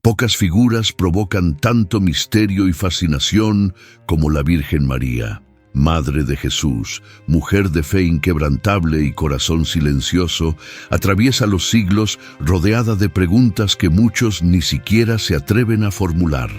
Pocas figuras provocan tanto misterio y fascinación como la Virgen María, Madre de Jesús, mujer de fe inquebrantable y corazón silencioso, atraviesa los siglos rodeada de preguntas que muchos ni siquiera se atreven a formular.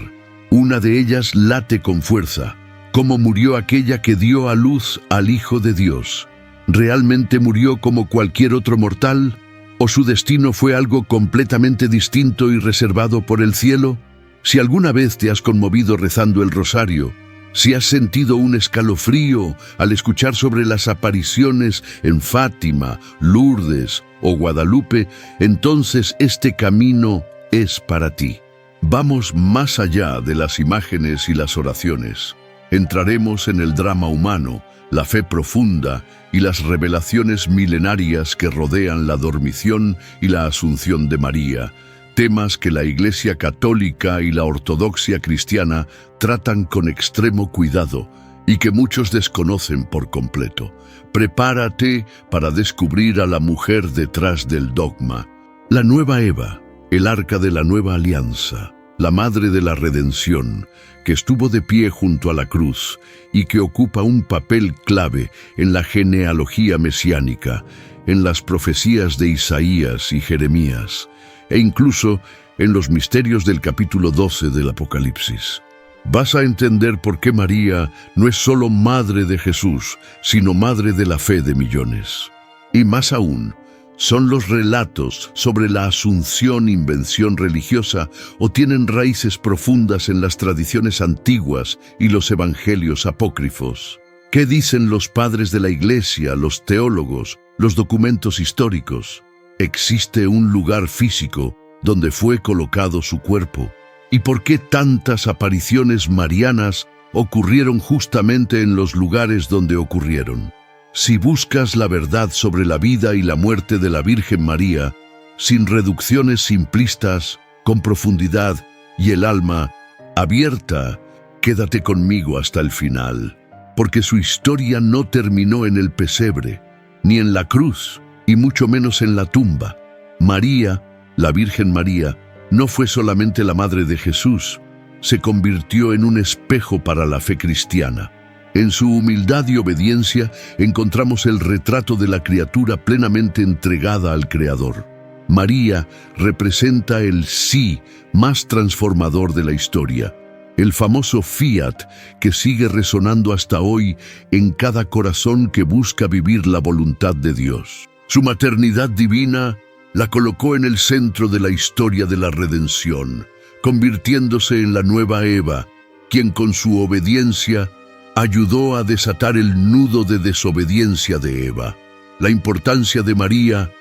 Una de ellas late con fuerza: ¿cómo murió aquella que dio a luz al Hijo de Dios? ¿Realmente murió como cualquier otro mortal? ¿O su destino fue algo completamente distinto y reservado por el cielo? Si alguna vez te has conmovido rezando el rosario, si has sentido un escalofrío al escuchar sobre las apariciones en Fátima, Lourdes o Guadalupe, entonces este camino es para ti. Vamos más allá de las imágenes y las oraciones. Entraremos en el drama humano, la fe profunda y las revelaciones milenarias que rodean la dormición y la asunción de María, temas que la Iglesia Católica y la ortodoxia cristiana tratan con extremo cuidado y que muchos desconocen por completo. Prepárate para descubrir a la mujer detrás del dogma, la nueva Eva, el arca de la nueva alianza, la madre de la redención, que estuvo de pie junto a la cruz y que ocupa un papel clave en la genealogía mesiánica, en las profecías de Isaías y Jeremías, e incluso en los misterios del capítulo 12 del Apocalipsis. Vas a entender por qué María no es solo madre de Jesús, sino madre de la fe de millones. Y más aún, ¿son los relatos sobre la Asunción invención religiosa o tienen raíces profundas en las tradiciones antiguas y los evangelios apócrifos? ¿Qué dicen los padres de la Iglesia, los teólogos, los documentos históricos? ¿Existe un lugar físico donde fue colocado su cuerpo? ¿Y por qué tantas apariciones marianas ocurrieron justamente en los lugares donde ocurrieron? Si buscas la verdad sobre la vida y la muerte de la Virgen María, sin reducciones simplistas, con profundidad y el alma abierta, quédate conmigo hasta el final, porque su historia no terminó en el pesebre, ni en la cruz, y mucho menos en la tumba. María, la Virgen María, no fue solamente la madre de Jesús, se convirtió en un espejo para la fe cristiana. En su humildad y obediencia encontramos el retrato de la criatura plenamente entregada al Creador. María representa el sí más transformador de la historia, el famoso fiat que sigue resonando hasta hoy en cada corazón que busca vivir la voluntad de Dios. Su maternidad divina la colocó en el centro de la historia de la redención, convirtiéndose en la nueva Eva, quien con su obediencia ayudó a desatar el nudo de desobediencia de Eva. La importancia de María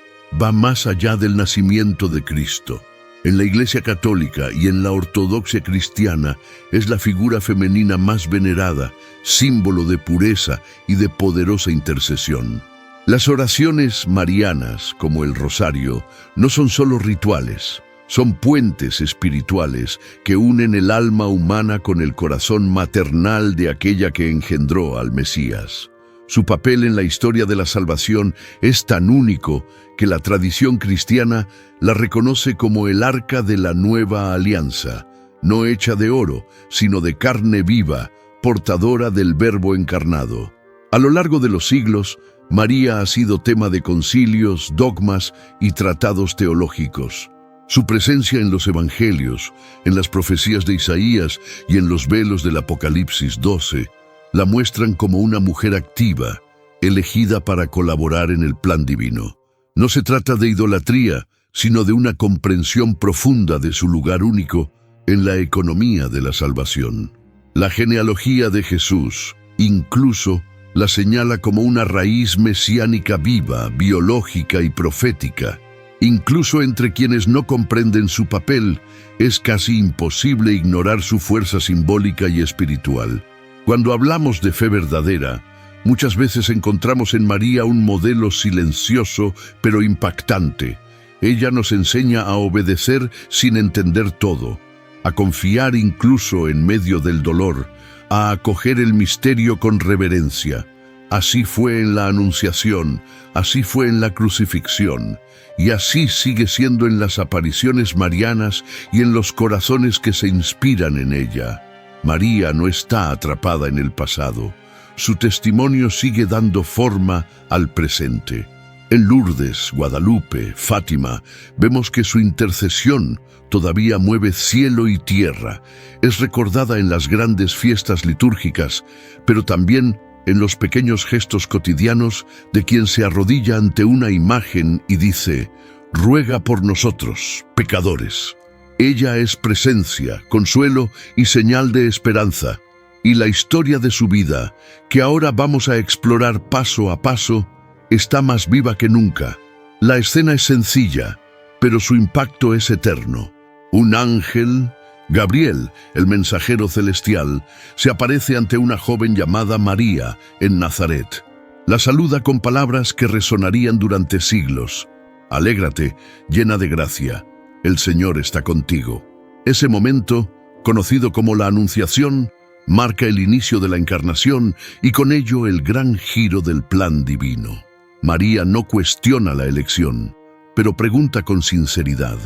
va más allá del nacimiento de Cristo. En la Iglesia Católica y en la ortodoxia cristiana es la figura femenina más venerada, símbolo de pureza y de poderosa intercesión. Las oraciones marianas, como el rosario, no son solo rituales, son puentes espirituales que unen el alma humana con el corazón maternal de aquella que engendró al Mesías. Su papel en la historia de la salvación es tan único que la tradición cristiana la reconoce como el arca de la nueva alianza, no hecha de oro, sino de carne viva, portadora del Verbo encarnado. A lo largo de los siglos, María ha sido tema de concilios, dogmas y tratados teológicos. Su presencia en los evangelios, en las profecías de Isaías y en los velos del Apocalipsis 12, la muestran como una mujer activa, elegida para colaborar en el plan divino. No se trata de idolatría, sino de una comprensión profunda de su lugar único en la economía de la salvación. La genealogía de Jesús, incluso, la señala como una raíz mesiánica viva, biológica y profética. Incluso entre quienes no comprenden su papel, es casi imposible ignorar su fuerza simbólica y espiritual. Cuando hablamos de fe verdadera, muchas veces encontramos en María un modelo silencioso pero impactante. Ella nos enseña a obedecer sin entender todo, a confiar incluso en medio del dolor, a acoger el misterio con reverencia, Así fue en la Anunciación, así fue en la crucifixión, y así sigue siendo en las apariciones marianas y en los corazones que se inspiran en ella. María no está atrapada en el pasado. Su testimonio sigue dando forma al presente. En Lourdes, Guadalupe, Fátima, vemos que su intercesión todavía mueve cielo y tierra. Es recordada en las grandes fiestas litúrgicas, pero también en los pequeños gestos cotidianos de quien se arrodilla ante una imagen y dice: «Ruega por nosotros, pecadores». Ella es presencia, consuelo y señal de esperanza. Y la historia de su vida, que ahora vamos a explorar paso a paso, está más viva que nunca. La escena es sencilla, pero su impacto es eterno. Un ángel, Gabriel, el mensajero celestial, se aparece ante una joven llamada María en Nazaret. La saluda con palabras que resonarían durante siglos. «Alégrate, llena de gracia, el Señor está contigo». Ese momento, conocido como la Anunciación, marca el inicio de la encarnación y con ello el gran giro del plan divino. María no cuestiona la elección, pero pregunta con sinceridad.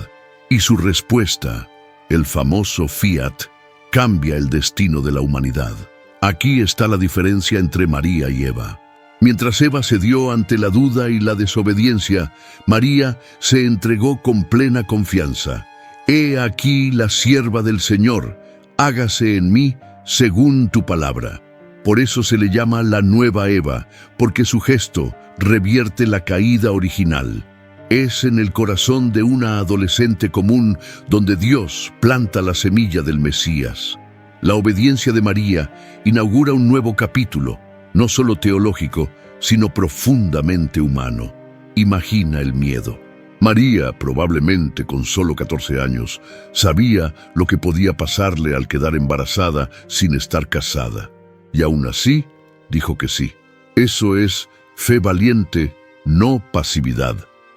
Y su respuesta, el famoso fiat, cambia el destino de la humanidad. Aquí está la diferencia entre María y Eva. Mientras Eva cedió ante la duda y la desobediencia, María se entregó con plena confianza. «He aquí la sierva del Señor, hágase en mí según tu palabra». Por eso se le llama la nueva Eva, porque su gesto revierte la caída original. Es en el corazón de una adolescente común donde Dios planta la semilla del Mesías. La obediencia de María inaugura un nuevo capítulo, no solo teológico, sino profundamente humano. Imagina el miedo. María, probablemente con solo 14 años, sabía lo que podía pasarle al quedar embarazada sin estar casada. Y aún así, dijo que sí. Eso es fe valiente, no pasividad.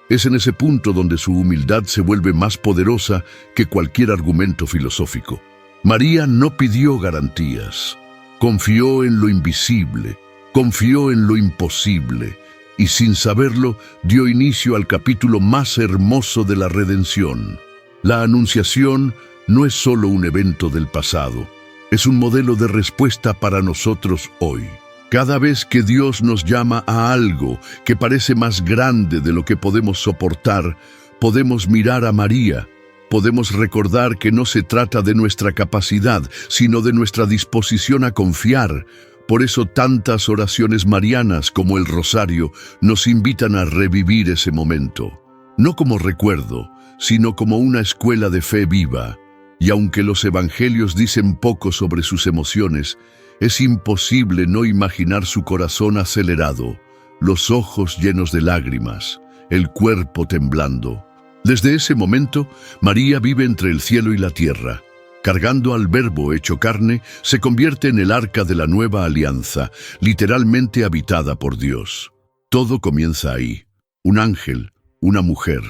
Es en ese punto donde su humildad se vuelve más poderosa que cualquier argumento filosófico. María no pidió garantías. Confió en lo invisible, confió en lo imposible, y sin saberlo dio inicio al capítulo más hermoso de la redención. La Anunciación no es solo un evento del pasado, es un modelo de respuesta para nosotros hoy. Cada vez que Dios nos llama a algo que parece más grande de lo que podemos soportar, podemos mirar a María. Podemos recordar que no se trata de nuestra capacidad, sino de nuestra disposición a confiar. Por eso tantas oraciones marianas como el rosario nos invitan a revivir ese momento. No como recuerdo, sino como una escuela de fe viva. Y aunque los evangelios dicen poco sobre sus emociones, es imposible no imaginar su corazón acelerado, los ojos llenos de lágrimas, el cuerpo temblando. Desde ese momento, María vive entre el cielo y la tierra. Cargando al Verbo hecho carne, se convierte en el arca de la nueva alianza, literalmente habitada por Dios. Todo comienza ahí. Un ángel, una mujer,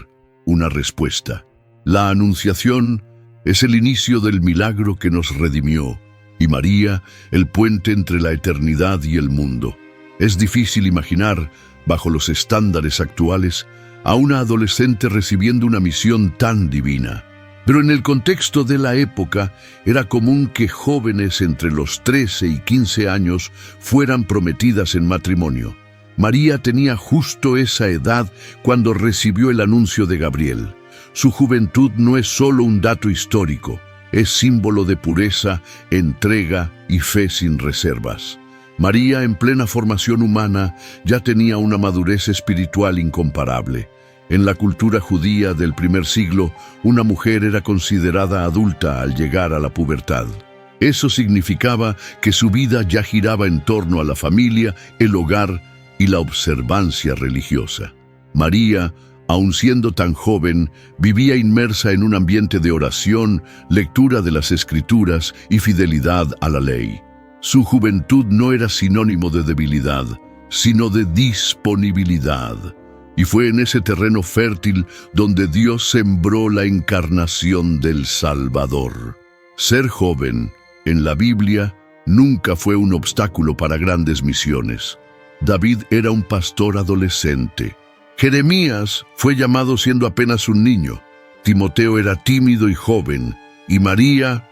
una respuesta. La Anunciación es el inicio del milagro que nos redimió, y María, el puente entre la eternidad y el mundo. Es difícil imaginar, bajo los estándares actuales, a una adolescente recibiendo una misión tan divina. Pero en el contexto de la época, era común que jóvenes entre los 13 y 15 años fueran prometidas en matrimonio. María tenía justo esa edad cuando recibió el anuncio de Gabriel. Su juventud no es solo un dato histórico, es símbolo de pureza, entrega y fe sin reservas. María, en plena formación humana, ya tenía una madurez espiritual incomparable. En la cultura judía del primer siglo, una mujer era considerada adulta al llegar a la pubertad. Eso significaba que su vida ya giraba en torno a la familia, el hogar y la observancia religiosa. María, aun siendo tan joven, vivía inmersa en un ambiente de oración, lectura de las Escrituras y fidelidad a la ley. Su juventud no era sinónimo de debilidad, sino de disponibilidad. Y fue en ese terreno fértil donde Dios sembró la encarnación del Salvador. Ser joven, en la Biblia, nunca fue un obstáculo para grandes misiones. David era un pastor adolescente. Jeremías fue llamado siendo apenas un niño. Timoteo era tímido y joven. Y María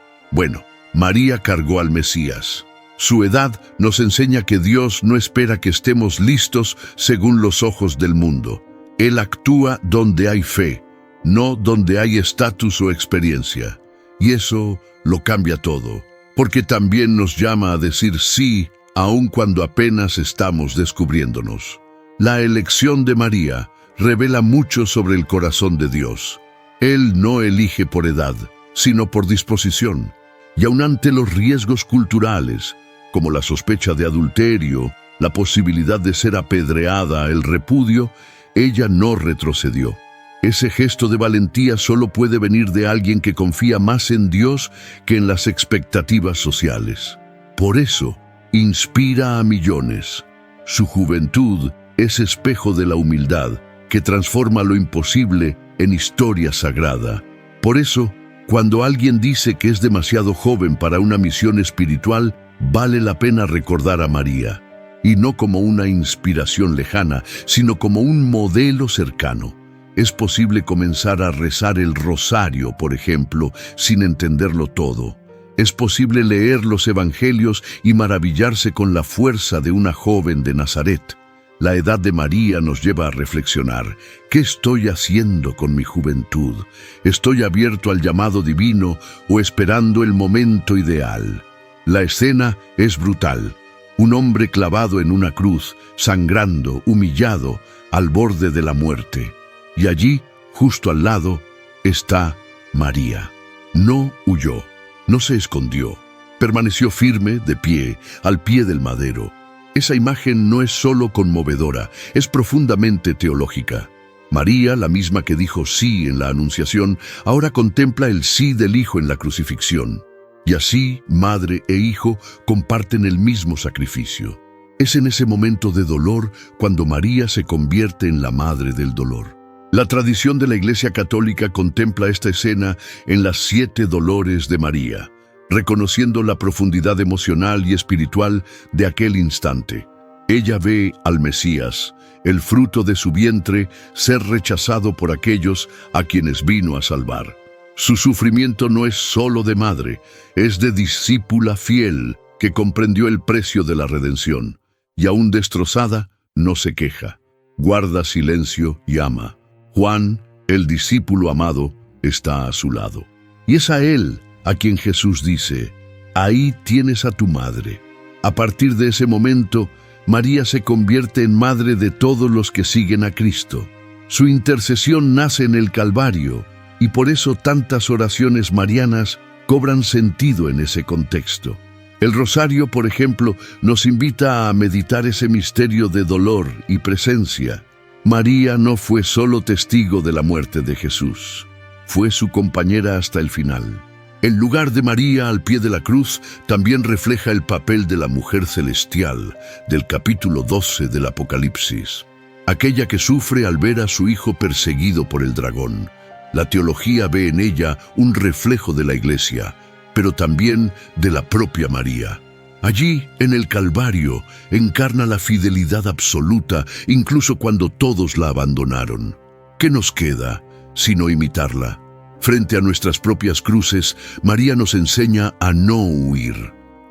cargó al Mesías. Su edad nos enseña que Dios no espera que estemos listos según los ojos del mundo. Él actúa donde hay fe, no donde hay estatus o experiencia. Y eso lo cambia todo, porque también nos llama a decir sí, aun cuando apenas estamos descubriéndonos. La elección de María revela mucho sobre el corazón de Dios. Él no elige por edad, sino por disposición. Y aun ante los riesgos culturales, como la sospecha de adulterio, la posibilidad de ser apedreada, el repudio, ella no retrocedió. Ese gesto de valentía solo puede venir de alguien que confía más en Dios que en las expectativas sociales. Por eso, inspira a millones. Su juventud es espejo de la humildad que transforma lo imposible en historia sagrada. Por eso, cuando alguien dice que es demasiado joven para una misión espiritual, vale la pena recordar a María, y no como una inspiración lejana, sino como un modelo cercano. Es posible comenzar a rezar el rosario, por ejemplo, sin entenderlo todo. Es posible leer los evangelios y maravillarse con la fuerza de una joven de Nazaret. La edad de María nos lleva a reflexionar: ¿qué estoy haciendo con mi juventud? ¿Estoy abierto al llamado divino o esperando el momento ideal? La escena es brutal. Un hombre clavado en una cruz, sangrando, humillado, al borde de la muerte. Y allí, justo al lado, está María. No huyó, no se escondió. Permaneció firme, de pie, al pie del madero. Esa imagen no es solo conmovedora, es profundamente teológica. María, la misma que dijo sí en la Anunciación, ahora contempla el sí del Hijo en la crucifixión. Y así, madre e hijo comparten el mismo sacrificio. Es en ese momento de dolor cuando María se convierte en la madre del dolor. La tradición de la Iglesia Católica contempla esta escena en las 7 dolores de María, reconociendo la profundidad emocional y espiritual de aquel instante. Ella ve al Mesías, el fruto de su vientre, ser rechazado por aquellos a quienes vino a salvar. Su sufrimiento no es solo de madre, es de discípula fiel que comprendió el precio de la redención. Y aún destrozada, no se queja, guarda silencio y ama. Juan, el discípulo amado, está a su lado. Y es a él a quien Jesús dice: ahí tienes a tu madre. A partir de ese momento, María se convierte en madre de todos los que siguen a Cristo. Su intercesión nace en el Calvario, y por eso tantas oraciones marianas cobran sentido en ese contexto. El rosario, por ejemplo, nos invita a meditar ese misterio de dolor y presencia. María no fue solo testigo de la muerte de Jesús, fue su compañera hasta el final. El lugar de María al pie de la cruz también refleja el papel de la mujer celestial del capítulo 12 del Apocalipsis, aquella que sufre al ver a su hijo perseguido por el dragón. La teología ve en ella un reflejo de la Iglesia, pero también de la propia María. Allí, en el Calvario, encarna la fidelidad absoluta, incluso cuando todos la abandonaron. ¿Qué nos queda sino imitarla? Frente a nuestras propias cruces, María nos enseña a no huir,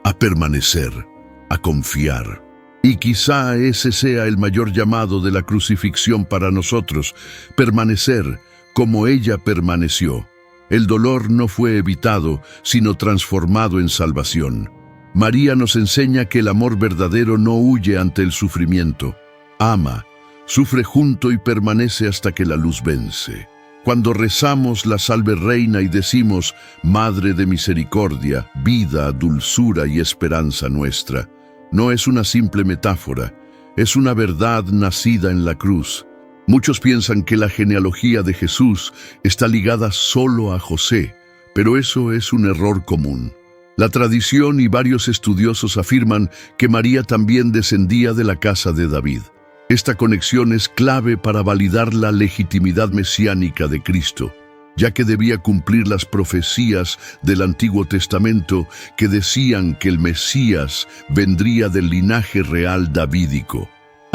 a permanecer, a confiar. Y quizá ese sea el mayor llamado de la crucifixión para nosotros: permanecer como ella permaneció. El dolor no fue evitado, sino transformado en salvación. María nos enseña que el amor verdadero no huye ante el sufrimiento. Ama, sufre junto y permanece hasta que la luz vence. Cuando rezamos la Salve Reina y decimos: Madre de misericordia, vida, dulzura y esperanza nuestra, no es una simple metáfora, es una verdad nacida en la cruz. Muchos piensan que la genealogía de Jesús está ligada solo a José, pero eso es un error común. La tradición y varios estudiosos afirman que María también descendía de la casa de David. Esta conexión es clave para validar la legitimidad mesiánica de Cristo, ya que debía cumplir las profecías del Antiguo Testamento que decían que el Mesías vendría del linaje real davídico.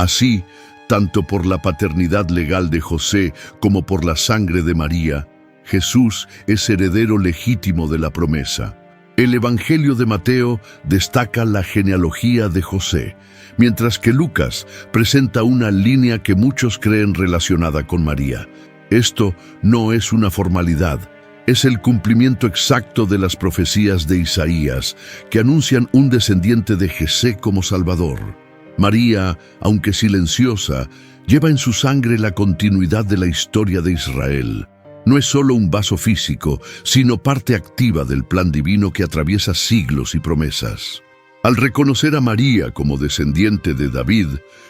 Así, tanto por la paternidad legal de José como por la sangre de María, Jesús es heredero legítimo de la promesa. El Evangelio de Mateo destaca la genealogía de José, mientras que Lucas presenta una línea que muchos creen relacionada con María. Esto no es una formalidad, es el cumplimiento exacto de las profecías de Isaías, que anuncian un descendiente de Jesé como Salvador. María, aunque silenciosa, lleva en su sangre la continuidad de la historia de Israel. No es solo un vaso físico, sino parte activa del plan divino que atraviesa siglos y promesas. Al reconocer a María como descendiente de David,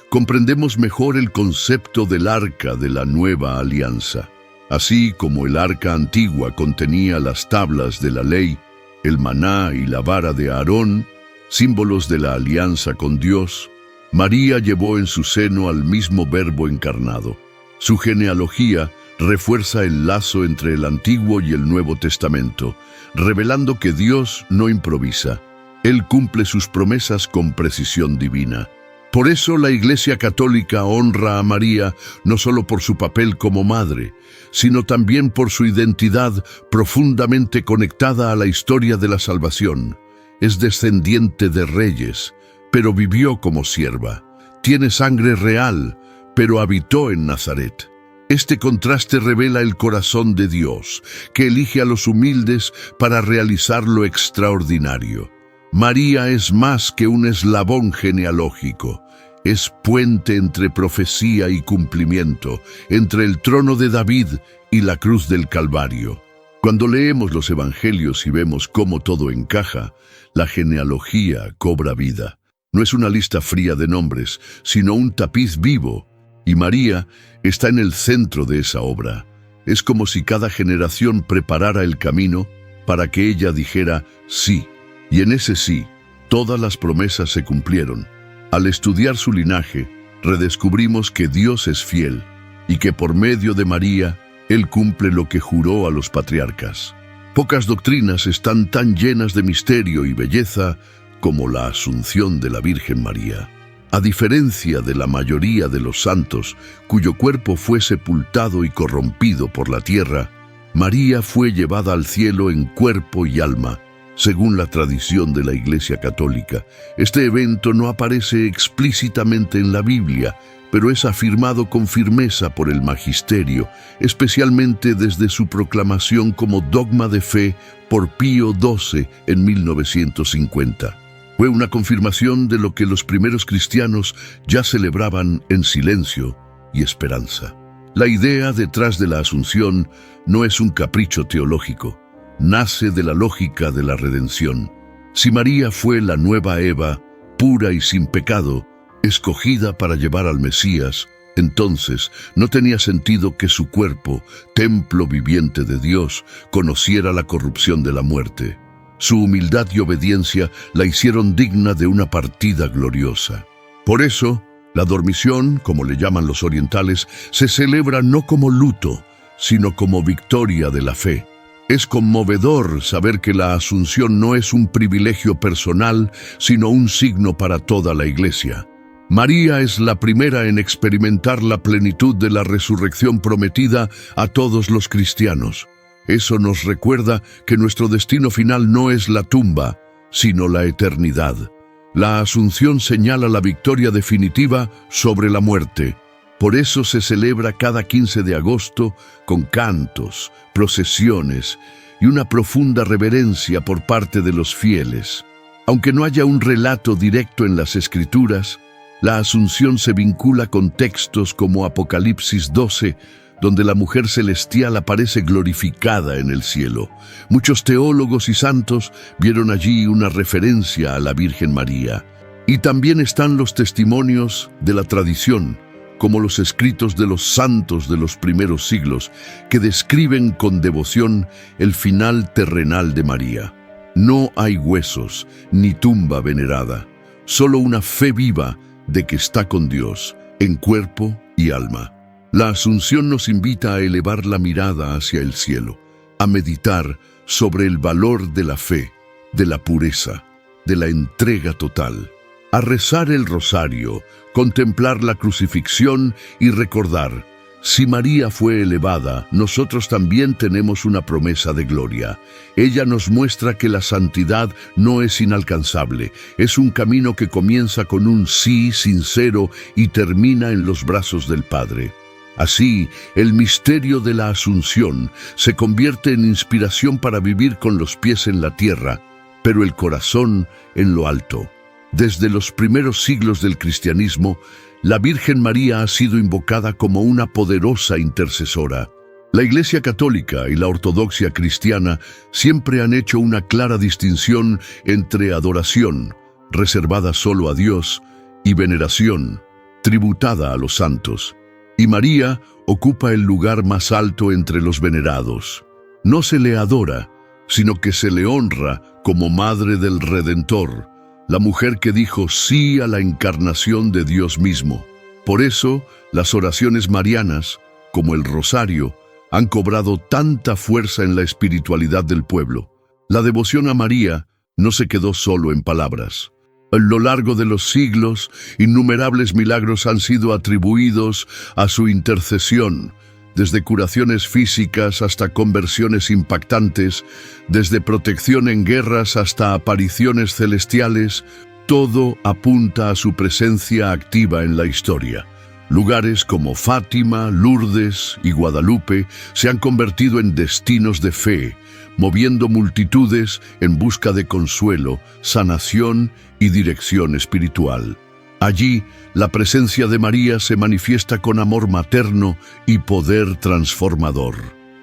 comprendemos mejor el concepto del arca de la nueva alianza. Así como el arca antigua contenía las tablas de la ley, el maná y la vara de Aarón, símbolos de la alianza con Dios, María llevó en su seno al mismo Verbo encarnado. Su genealogía refuerza el lazo entre el Antiguo y el Nuevo Testamento, revelando que Dios no improvisa. Él cumple sus promesas con precisión divina. Por eso la Iglesia Católica honra a María no solo por su papel como madre, sino también por su identidad profundamente conectada a la historia de la salvación. Es descendiente de reyes, pero vivió como sierva. Tiene sangre real, pero habitó en Nazaret. Este contraste revela el corazón de Dios, que elige a los humildes para realizar lo extraordinario. María es más que un eslabón genealógico. Es puente entre profecía y cumplimiento, entre el trono de David y la cruz del Calvario. Cuando leemos los evangelios y vemos cómo todo encaja, la genealogía cobra vida. No es una lista fría de nombres, sino un tapiz vivo, y María está en el centro de esa obra. Es como si cada generación preparara el camino para que ella dijera sí, y en ese sí, todas las promesas se cumplieron. Al estudiar su linaje, redescubrimos que Dios es fiel y que por medio de María, Él cumple lo que juró a los patriarcas. Pocas doctrinas están tan llenas de misterio y belleza como la Asunción de la Virgen María. A diferencia de la mayoría de los santos, cuyo cuerpo fue sepultado y corrompido por la tierra, María fue llevada al cielo en cuerpo y alma, según la tradición de la Iglesia Católica. Este evento no aparece explícitamente en la Biblia, pero es afirmado con firmeza por el magisterio, especialmente desde su proclamación como dogma de fe por Pío XII en 1950. Fue una confirmación de lo que los primeros cristianos ya celebraban en silencio y esperanza. La idea detrás de la Asunción no es un capricho teológico, nace de la lógica de la redención. Si María fue la nueva Eva, pura y sin pecado, escogida para llevar al Mesías, entonces no tenía sentido que su cuerpo, templo viviente de Dios, conociera la corrupción de la muerte. Su humildad y obediencia la hicieron digna de una partida gloriosa. Por eso, la dormición, como le llaman los orientales, se celebra no como luto, sino como victoria de la fe. Es conmovedor saber que la Asunción no es un privilegio personal, sino un signo para toda la Iglesia. María es la primera en experimentar la plenitud de la resurrección prometida a todos los cristianos. Eso nos recuerda que nuestro destino final no es la tumba, sino la eternidad. La Asunción señala la victoria definitiva sobre la muerte. Por eso se celebra cada 15 de agosto con cantos, procesiones y una profunda reverencia por parte de los fieles. Aunque no haya un relato directo en las Escrituras, la Asunción se vincula con textos como Apocalipsis 12, donde la mujer celestial aparece glorificada en el cielo. Muchos teólogos y santos vieron allí una referencia a la Virgen María. Y también están los testimonios de la tradición, como los escritos de los santos de los primeros siglos, que describen con devoción el final terrenal de María. No hay huesos, ni tumba venerada, solo una fe viva de que está con Dios, en cuerpo y alma. La Asunción nos invita a elevar la mirada hacia el cielo, a meditar sobre el valor de la fe, de la pureza, de la entrega total. a rezar el rosario, contemplar la crucifixión y recordar: si María fue elevada, nosotros también tenemos una promesa de gloria. Ella nos muestra que la santidad no es inalcanzable, es un camino que comienza con un sí sincero y termina en los brazos del Padre. Así, el misterio de la Asunción se convierte en inspiración para vivir con los pies en la tierra, pero el corazón en lo alto. Desde los primeros siglos del cristianismo, la Virgen María ha sido invocada como una poderosa intercesora. La Iglesia Católica y la Ortodoxia cristiana siempre han hecho una clara distinción entre adoración, reservada solo a Dios, y veneración, tributada a los santos. Y María ocupa el lugar más alto entre los venerados. No se le adora, sino que se le honra como Madre del Redentor, la mujer que dijo sí a la encarnación de Dios mismo. Por eso, las oraciones marianas, como el rosario, han cobrado tanta fuerza en la espiritualidad del pueblo. La devoción a María no se quedó solo en palabras. A lo largo de los siglos, innumerables milagros han sido atribuidos a su intercesión, desde curaciones físicas hasta conversiones impactantes, desde protección en guerras hasta apariciones celestiales. Todo apunta a su presencia activa en la historia. Lugares como Fátima, Lourdes y Guadalupe se han convertido en destinos de fe, moviendo multitudes en busca de consuelo, sanación y dirección espiritual. Allí, la presencia de María se manifiesta con amor materno y poder transformador.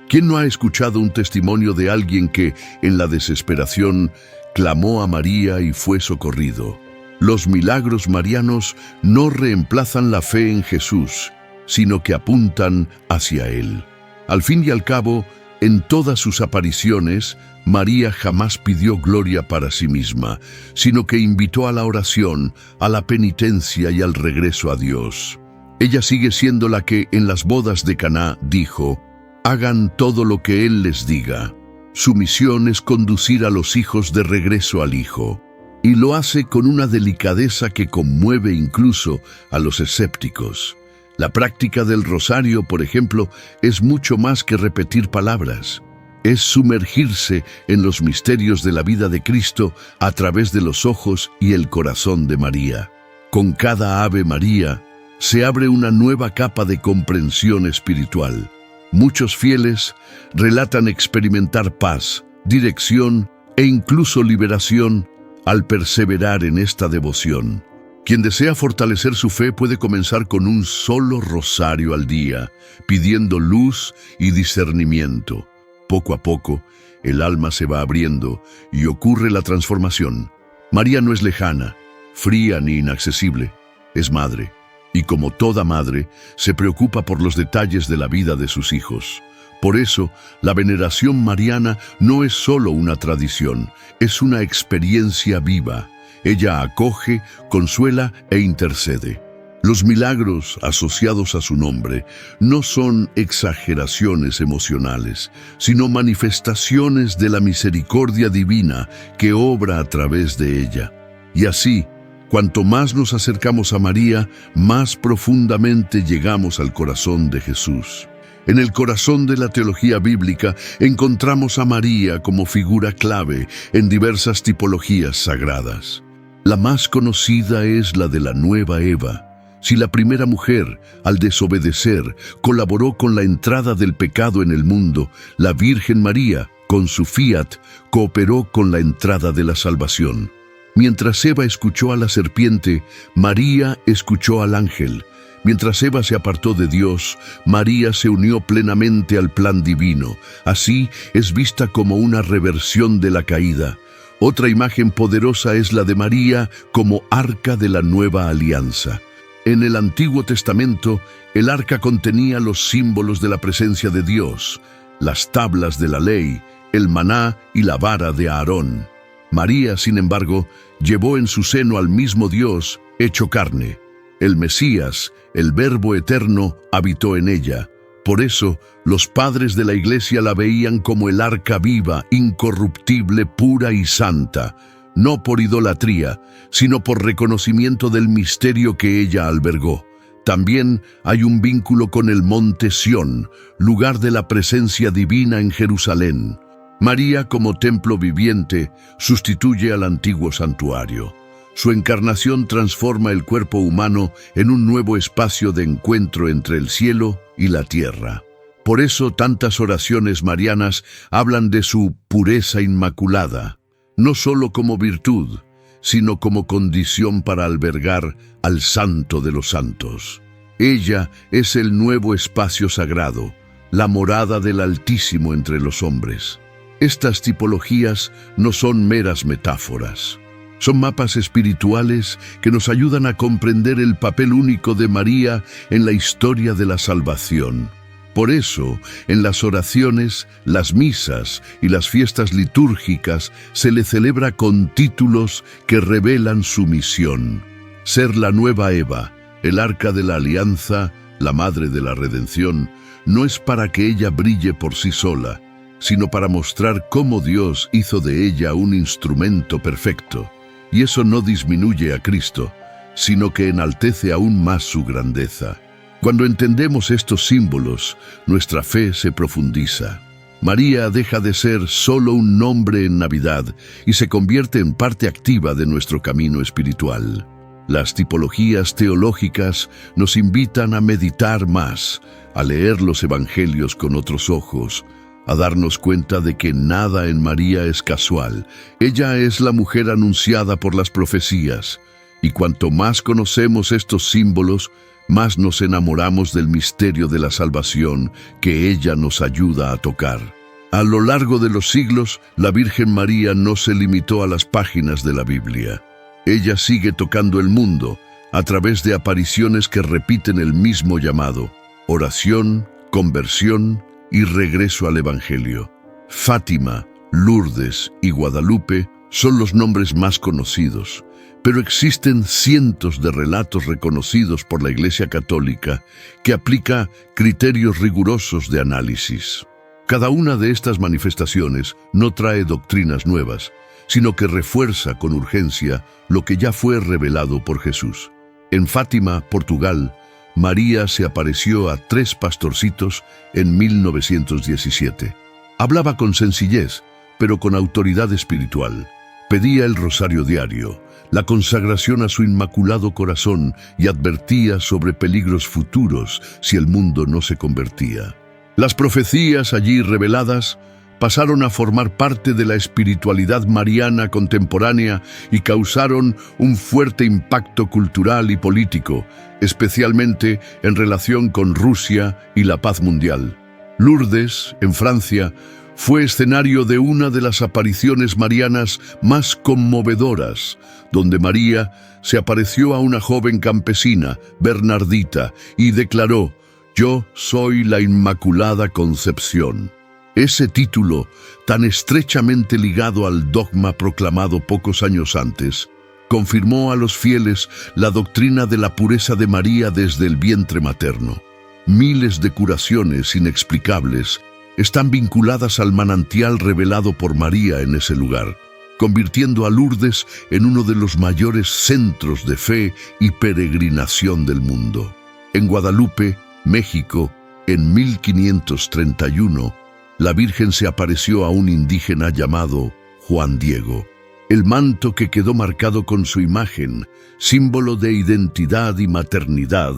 ¿Quién no ha escuchado un testimonio de alguien que, en la desesperación, clamó a María y fue socorrido? Los milagros marianos no reemplazan la fe en Jesús, sino que apuntan hacia Él. Al fin y al cabo, en todas sus apariciones, María jamás pidió gloria para sí misma, sino que invitó a la oración, a la penitencia y al regreso a Dios. Ella sigue siendo la que, en las bodas de Caná, dijo: hagan todo lo que Él les diga. Su misión es conducir a los hijos de regreso al Hijo, y lo hace con una delicadeza que conmueve incluso a los escépticos. La práctica del rosario, por ejemplo, es mucho más que repetir palabras. Es sumergirse en los misterios de la vida de Cristo a través de los ojos y el corazón de María. Con cada Ave María se abre una nueva capa de comprensión espiritual. Muchos fieles relatan experimentar paz, dirección e incluso liberación al perseverar en esta devoción. Quien desea fortalecer su fe puede comenzar con un solo rosario al día, pidiendo luz y discernimiento. Poco a poco, el alma se va abriendo y ocurre la transformación. María no es lejana, fría ni inaccesible, es madre, y como toda madre, se preocupa por los detalles de la vida de sus hijos. Por eso, la veneración mariana no es solo una tradición, es una experiencia viva. Ella acoge, consuela e intercede. Los milagros asociados a su nombre no son exageraciones emocionales, sino manifestaciones de la misericordia divina que obra a través de ella. Y así, cuanto más nos acercamos a María, más profundamente llegamos al corazón de Jesús. En el corazón de la teología bíblica encontramos a María como figura clave en diversas tipologías sagradas. La más conocida es la de la nueva Eva. Si la primera mujer, al desobedecer, colaboró con la entrada del pecado en el mundo, la Virgen María, con su fiat, cooperó con la entrada de la salvación. Mientras Eva escuchó a la serpiente, María escuchó al ángel. Mientras Eva se apartó de Dios, María se unió plenamente al plan divino. Así es vista como una reversión de la caída. Otra imagen poderosa es la de María como arca de la nueva alianza. En el Antiguo Testamento, el arca contenía los símbolos de la presencia de Dios, las tablas de la ley, el maná y la vara de Aarón. María, sin embargo, llevó en su seno al mismo Dios hecho carne. El Mesías, el Verbo eterno, habitó en ella. Por eso, los padres de la Iglesia la veían como el arca viva, incorruptible, pura y santa. no por idolatría, sino por reconocimiento del misterio que ella albergó. También hay un vínculo con el monte Sión, lugar de la presencia divina en Jerusalén. María, como templo viviente, sustituye al antiguo santuario. Su encarnación transforma el cuerpo humano en un nuevo espacio de encuentro entre el cielo y la tierra. Por eso tantas oraciones marianas hablan de su pureza inmaculada, no solo como virtud, sino como condición para albergar al Santo de los Santos. Ella es el nuevo espacio sagrado, la morada del Altísimo entre los hombres. Estas tipologías no son meras metáforas. Son mapas espirituales que nos ayudan a comprender el papel único de María en la historia de la salvación. Por eso, en las oraciones, las misas y las fiestas litúrgicas se le celebra con títulos que revelan su misión. Ser la nueva Eva, el arca de la alianza, la madre de la redención, no es para que ella brille por sí sola, sino para mostrar cómo Dios hizo de ella un instrumento perfecto. Y eso no disminuye a Cristo, sino que enaltece aún más su grandeza. Cuando entendemos estos símbolos, nuestra fe se profundiza. María deja de ser solo un nombre en Navidad y se convierte en parte activa de nuestro camino espiritual. Las tipologías teológicas nos invitan a meditar más, a leer los evangelios con otros ojos, a darnos cuenta de que nada en María es casual. Ella es la mujer anunciada por las profecías, y cuanto más conocemos estos símbolos, más nos enamoramos del misterio de la salvación que ella nos ayuda a tocar. A lo largo de los siglos, la Virgen María no se limitó a las páginas de la Biblia. Ella sigue tocando el mundo a través de apariciones que repiten el mismo llamado: oración, conversión y regreso al Evangelio. Fátima, Lourdes y Guadalupe son los nombres más conocidos, pero existen cientos de relatos reconocidos por la Iglesia Católica que aplica criterios rigurosos de análisis. Cada una de estas manifestaciones no trae doctrinas nuevas, sino que refuerza con urgencia lo que ya fue revelado por Jesús. En Fátima, Portugal, María se apareció a 3 pastorcitos en 1917. Hablaba con sencillez, pero con autoridad espiritual. Pedía el rosario diario, la consagración a su inmaculado corazón y advertía sobre peligros futuros si el mundo no se convertía. Las profecías allí reveladas pasaron a formar parte de la espiritualidad mariana contemporánea y causaron un fuerte impacto cultural y político, especialmente en relación con Rusia y la paz mundial. Lourdes, en Francia, fue escenario de una de las apariciones marianas más conmovedoras, donde María se apareció a una joven campesina, Bernardita, y declaró: «Yo soy la Inmaculada Concepción». Ese título, tan estrechamente ligado al dogma proclamado pocos años antes, confirmó a los fieles la doctrina de la pureza de María desde el vientre materno. Miles de curaciones inexplicables están vinculadas al manantial revelado por María en ese lugar, convirtiendo a Lourdes en uno de los mayores centros de fe y peregrinación del mundo. En Guadalupe, México, en 1531, la Virgen se apareció a un indígena llamado Juan Diego. El manto que quedó marcado con su imagen, símbolo de identidad y maternidad,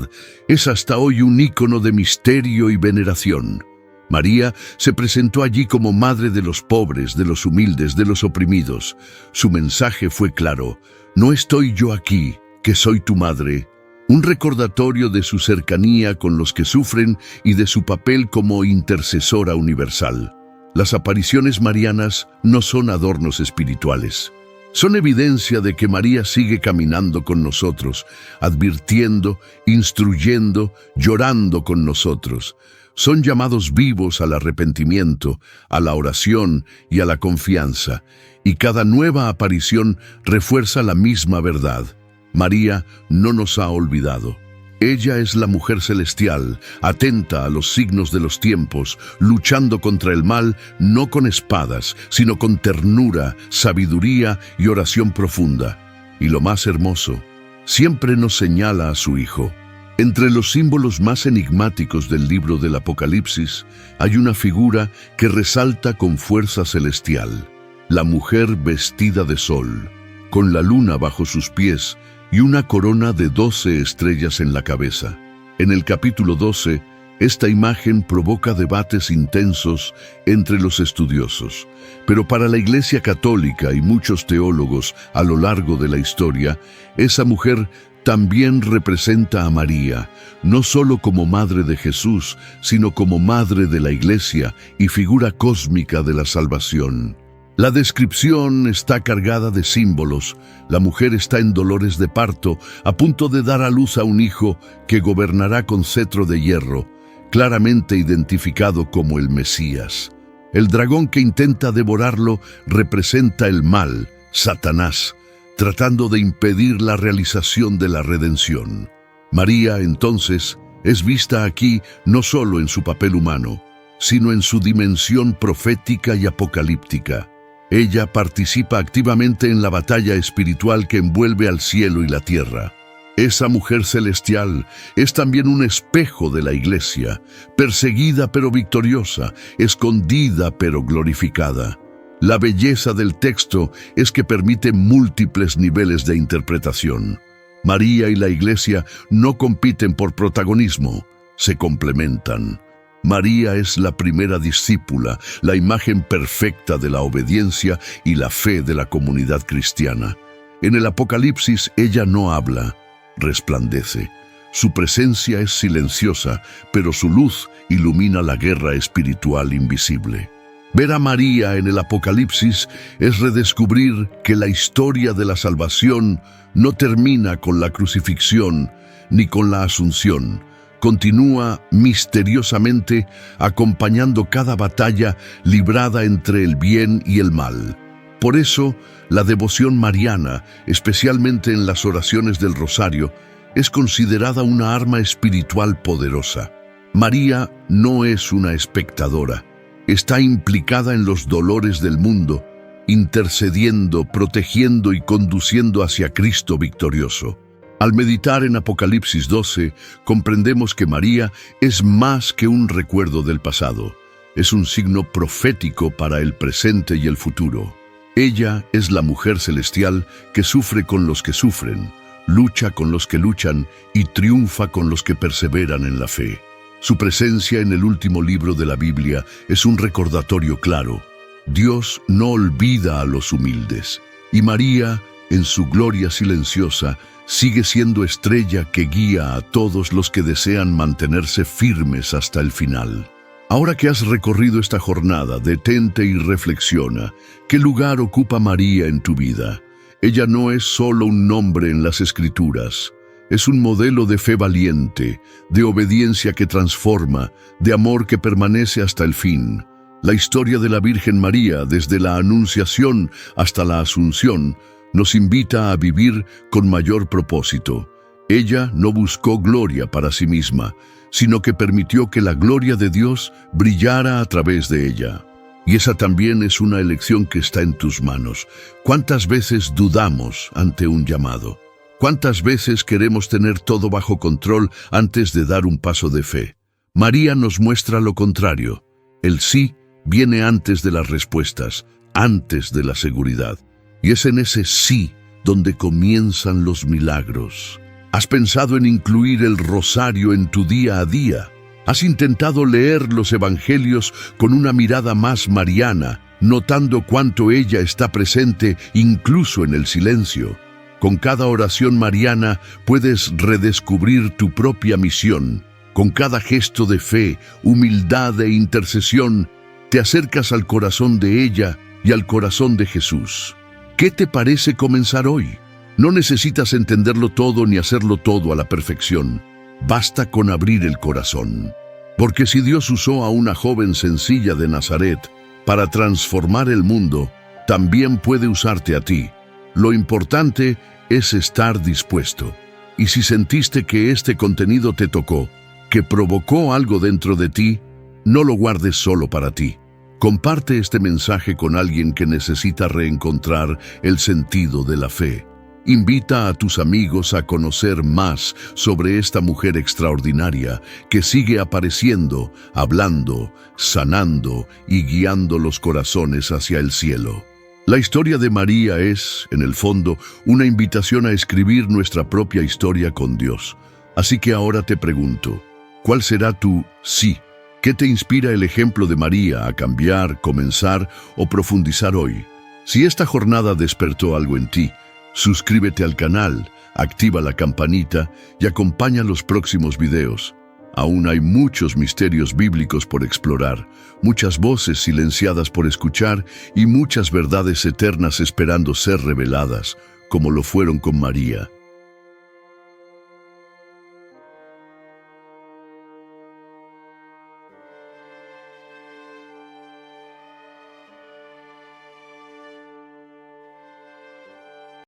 es hasta hoy un ícono de misterio y veneración. María se presentó allí como madre de los pobres, de los humildes, de los oprimidos. Su mensaje fue claro: «No estoy yo aquí, que soy tu madre». Un recordatorio de su cercanía con los que sufren y de su papel como intercesora universal. Las apariciones marianas no son adornos espirituales. Son evidencia de que María sigue caminando con nosotros, advirtiendo, instruyendo, llorando con nosotros. Son llamados vivos al arrepentimiento, a la oración y a la confianza, y cada nueva aparición refuerza la misma verdad. María no nos ha olvidado. Ella es la mujer celestial, atenta a los signos de los tiempos, luchando contra el mal no con espadas, sino con ternura, sabiduría y oración profunda. Y lo más hermoso, siempre nos señala a su Hijo. Entre los símbolos más enigmáticos del libro del Apocalipsis hay una figura que resalta con fuerza celestial: la mujer vestida de sol, con la luna bajo sus pies y una corona de 12 estrellas en la cabeza. En el capítulo 12, esta imagen provoca debates intensos entre los estudiosos, pero para la Iglesia Católica y muchos teólogos a lo largo de la historia, esa mujer también representa a María, no solo como madre de Jesús, sino como madre de la Iglesia y figura cósmica de la salvación. La descripción está cargada de símbolos. La mujer está en dolores de parto, a punto de dar a luz a un hijo que gobernará con cetro de hierro, claramente identificado como el Mesías. El dragón que intenta devorarlo representa el mal, Satanás, tratando de impedir la realización de la redención. María, entonces, es vista aquí no solo en su papel humano, sino en su dimensión profética y apocalíptica. Ella participa activamente en la batalla espiritual que envuelve al cielo y la tierra. Esa mujer celestial es también un espejo de la Iglesia, perseguida pero victoriosa, escondida pero glorificada. La belleza del texto es que permite múltiples niveles de interpretación. María y la Iglesia no compiten por protagonismo, se complementan. María es la primera discípula, la imagen perfecta de la obediencia y la fe de la comunidad cristiana. En el Apocalipsis ella no habla, resplandece. Su presencia es silenciosa, pero su luz ilumina la guerra espiritual invisible. Ver a María en el Apocalipsis es redescubrir que la historia de la salvación no termina con la crucifixión ni con la asunción. Continúa misteriosamente acompañando cada batalla librada entre el bien y el mal. Por eso, la devoción mariana, especialmente en las oraciones del rosario, es considerada una arma espiritual poderosa. María no es una espectadora. Está implicada en los dolores del mundo, intercediendo, protegiendo y conduciendo hacia Cristo victorioso. Al meditar en Apocalipsis 12, comprendemos que María es más que un recuerdo del pasado. Es un signo profético para el presente y el futuro. Ella es la mujer celestial que sufre con los que sufren, lucha con los que luchan y triunfa con los que perseveran en la fe. Su presencia en el último libro de la Biblia es un recordatorio claro. Dios no olvida a los humildes. Y María, en su gloria silenciosa, sigue siendo estrella que guía a todos los que desean mantenerse firmes hasta el final. Ahora que has recorrido esta jornada, detente y reflexiona. ¿Qué lugar ocupa María en tu vida? Ella no es solo un nombre en las Escrituras. Es un modelo de fe valiente, de obediencia que transforma, de amor que permanece hasta el fin. La historia de la Virgen María, desde la Anunciación hasta la Asunción, nos invita a vivir con mayor propósito. Ella no buscó gloria para sí misma, sino que permitió que la gloria de Dios brillara a través de ella. Y esa también es una elección que está en tus manos. ¿Cuántas veces dudamos ante un llamado? ¿Cuántas veces queremos tener todo bajo control antes de dar un paso de fe? María nos muestra lo contrario. El sí viene antes de las respuestas, antes de la seguridad. Y es en ese sí donde comienzan los milagros. ¿Has pensado en incluir el rosario en tu día a día? ¿Has intentado leer los evangelios con una mirada más mariana, notando cuánto ella está presente incluso en el silencio? Con cada oración mariana puedes redescubrir tu propia misión. Con cada gesto de fe, humildad e intercesión, te acercas al corazón de ella y al corazón de Jesús. ¿Qué te parece comenzar hoy? No necesitas entenderlo todo ni hacerlo todo a la perfección. Basta con abrir el corazón. Porque si Dios usó a una joven sencilla de Nazaret para transformar el mundo, también puede usarte a ti. Lo importante es estar dispuesto. Y si sentiste que este contenido te tocó, que provocó algo dentro de ti, no lo guardes solo para ti. Comparte este mensaje con alguien que necesita reencontrar el sentido de la fe. Invita a tus amigos a conocer más sobre esta mujer extraordinaria que sigue apareciendo, hablando, sanando y guiando los corazones hacia el cielo. La historia de María es, en el fondo, una invitación a escribir nuestra propia historia con Dios. Así que ahora te pregunto, ¿cuál será tu sí? ¿Qué te inspira el ejemplo de María a cambiar, comenzar o profundizar hoy? Si esta jornada despertó algo en ti, suscríbete al canal, activa la campanita y acompaña los próximos videos. Aún hay muchos misterios bíblicos por explorar, muchas voces silenciadas por escuchar y muchas verdades eternas esperando ser reveladas, como lo fueron con María.